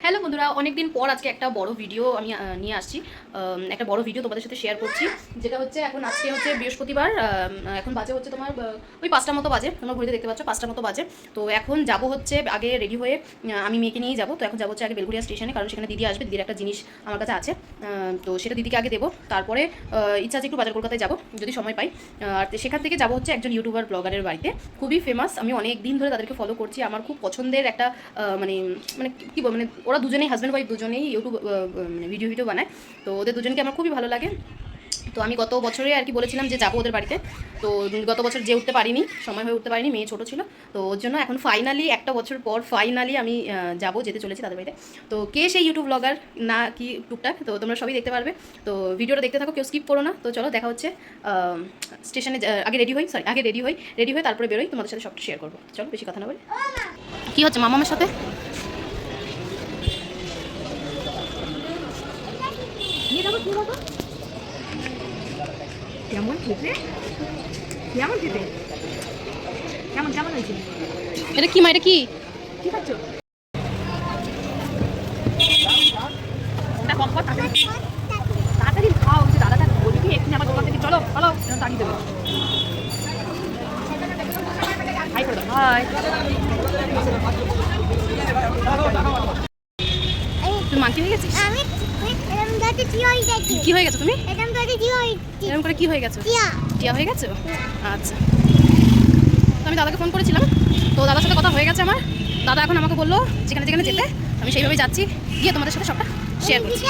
Hello বন্ধুরা, অনেকদিন পর আজকে একটা বড় ভিডিও আমি নিয়ে আসছি। একটা বড় ভিডিও তোমাদের সাথে শেয়ার করছি, যেটা হচ্ছে আজকে হচ্ছে বৃহস্পতিবার। এখন বাজে হচ্ছে তোমার ওই 5টার মতো বাজে, তোমরা ঘুরতে দেখতে পাচ্ছ 5টার মতো বাজে। তো এখন যাব হচ্ছে আগে রেডি হয়ে, আমি মেয়েকে নিয়েই যাবো। তো এখন যাবো হচ্ছে আগে বেলঘরিয়া স্টেশনে, কারণ সেখানে দিদি আসবে। দিদির একটা জিনিস আমার কাছে আছে, তো সেটা দিদিকে আগে দেবো। তারপরে ইচ্ছা আছে একটু বাজার কলকাতায় যাবো যদি সময় পাই। আর সেখান থেকে যাবো হচ্ছে একজন ইউটিউবার ব্লগারের বাড়িতে, খুবই ফেমাস। আমি অনেক দিন ধরে তাদেরকে ফলো করছি, আমার খুব পছন্দের একটা মানে মানে কী বল, মানে ওরা দুজনেই হাজব্যান্ড ওয়াইফ, দুজনেই ইউটিউব মানে ভিডিও বানায়। তো ওদের দুজনকে আমার খুবই ভালো লাগে। তো আমি গত বছরে আর কি বলেছিলাম যে যাবো ওদের বাড়িতে। তো গত বছর যে উঠতে পারিনি, সময় হয়ে উঠতে পারিনি, মেয়ে ছোটো ছিল। তো ওর জন্য এখন ফাইনালি একটা বছর পর ফাইনালি আমি যেতে চলেছি তাদের বাড়িতে। তো কে সেই ইউটিউব ব্লগার না কি টুকটাক, তো তোমরা সবই দেখতে পারবে। তো ভিডিওটা দেখতে থাকো, কেউ স্কিপ করো না। তো চলো দেখা হচ্ছে স্টেশনে। আগে রেডি হয়ে তারপরে বেরোই, তোমাদের সাথে সবটা শেয়ার করবো। চলো বেশি কথা না বলে। কী হচ্ছে মামার সাথে? কেমন খেতে কেমন হয়েছে? এটা কি মা, এটা কি? কি খাচ্ছ? তাড়াতাড়ি খাও, দাদাটা বলি কি এক্ষুনি আমার দোকান থেকে চলো চলো তাড়িয়ে দেবে। হাই করে দাও, হাই। তুই মাংকি হয়ে গেছিস? কি হয়ে গেছো তুমি? এরকম করে কি হয়ে গেছো? টিয়া হয়ে গেছো? আচ্ছা, তো আমি দাদাকে ফোন করেছিলাম, তো দাদার সাথে কথা হয়ে গেছে আমার। দাদা এখন আমাকে বললো যেখানে যেখানে যেতে, আমি সেইভাবে যাচ্ছি, গিয়ে তোমাদের সাথে সবটা শেয়ার করছি।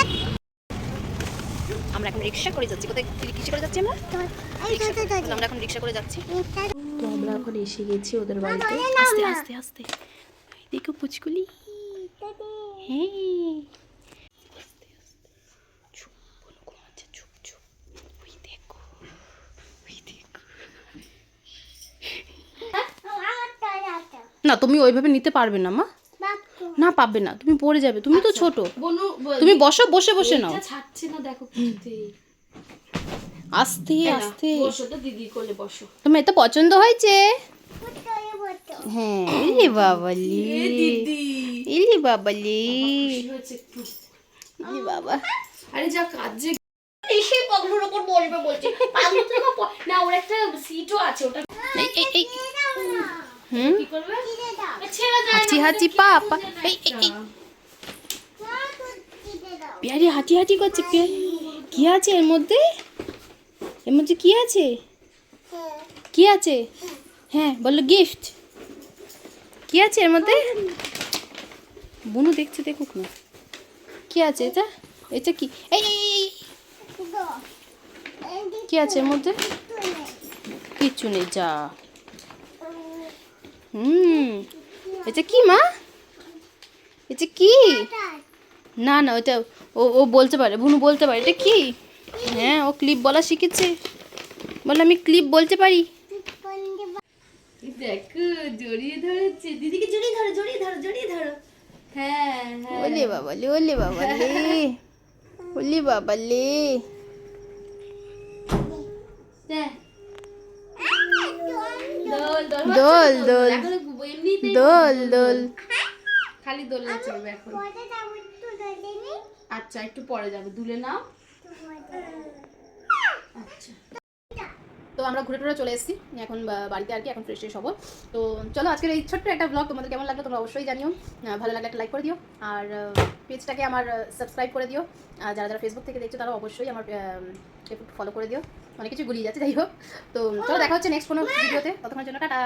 আমরা এখন রিক্সা করে যাচ্ছি। কোথায় কিসে করে যাচ্ছি আমরা? আমরা এখন রিক্সা করে যাচ্ছি। তো আমরা এখন এসে গেছি ওদের বাড়িতে। আস্তে আস্তে আস্তে, দেখো পুচকুলি। হ্যাঁ, না তুমি ওইভাবে নিতে পারবে না মা, না পাবে না, তুমি পড়ে যাবে, তুমি তো ছোট। তুমি বসো, বসে বসে নাও। ছাড়ছে না, দেখো কিছুতেই। আস্তে আস্তে বসো তো, দিদি কোলে বসো। তোমার এটা পছন্দ হয়েছে? হ্যাঁ, ইলি বাবালি, ইলি বাবালি, ইলি বাবা। আরে যা কাজ যে এসে পাগলুর উপর বলবে বলছে, পাগলু তো না, ওর একটা সিটও আছে, ওটা এই এই এই হুম, কি করবে? ছেড়ে দাও, হাঁচি হাঁচি পাপা। এই এই এই পিয়ারি হাঁচি হাঁচি করছে। পিয়ারি কি আছে এর মধ্যে? এর মধ্যে কি আছে? কি আছে? হ্যাঁ বললো গিফট। কি আছে এর মধ্যে? বুনু দেখছে, দেখুক না কি আছে এটা। এটা কি? এই এই কি আছে এর মধ্যে? কিচ্ছু নেই, যা। এটা কি মা? এটা কি? না না, ওটা ও বলতে পারে, বুনু বলতে পারে এটা কি। হ্যাঁ, ও ক্লিপ বলা শিখেছে, বলে আমি ক্লিপ বলতে পারি। দেখো জড়িয়ে ধরেছে, দিদিকে জড়িয়ে ধরো, জড়িয়ে ধরো, জড়িয়ে ধরো। হ্যাঁ হ্যাঁ, ওলে বাবালে, ওলে বাবালে, ওলে বাবালে। দোল দোল দোল দোল এখন এমনিতেই দোল দোল। খালি দোলনা চলবে এখন। আচ্ছা একটু পরে যাবো, দুলে নাও। আচ্ছা, তো আমরা ঘুরে টুরে চলে এসেছি এখন বাড়িতে আর কি, এখন ফ্রেশ হবো। তো চলো আজকের এই ছোট্ট একটা ব্লগ তোমাদের কেমন লাগলো তোমরা অবশ্যই জানিও। ভালো লাগলে একটা লাইক করে দিও, আর পেজটাকে আমার সাবস্ক্রাইব করে দিও। আর যারা যারা ফেসবুক থেকে দেখছো তারা অবশ্যই আমার ফলো করে দিও। অনেক কিছু গুলিয়ে যাচ্ছে, যাই হোক। তো চলো দেখা হচ্ছে নেক্সট কোনো ভিডিওতে, ততক্ষণের জন্য টাটা।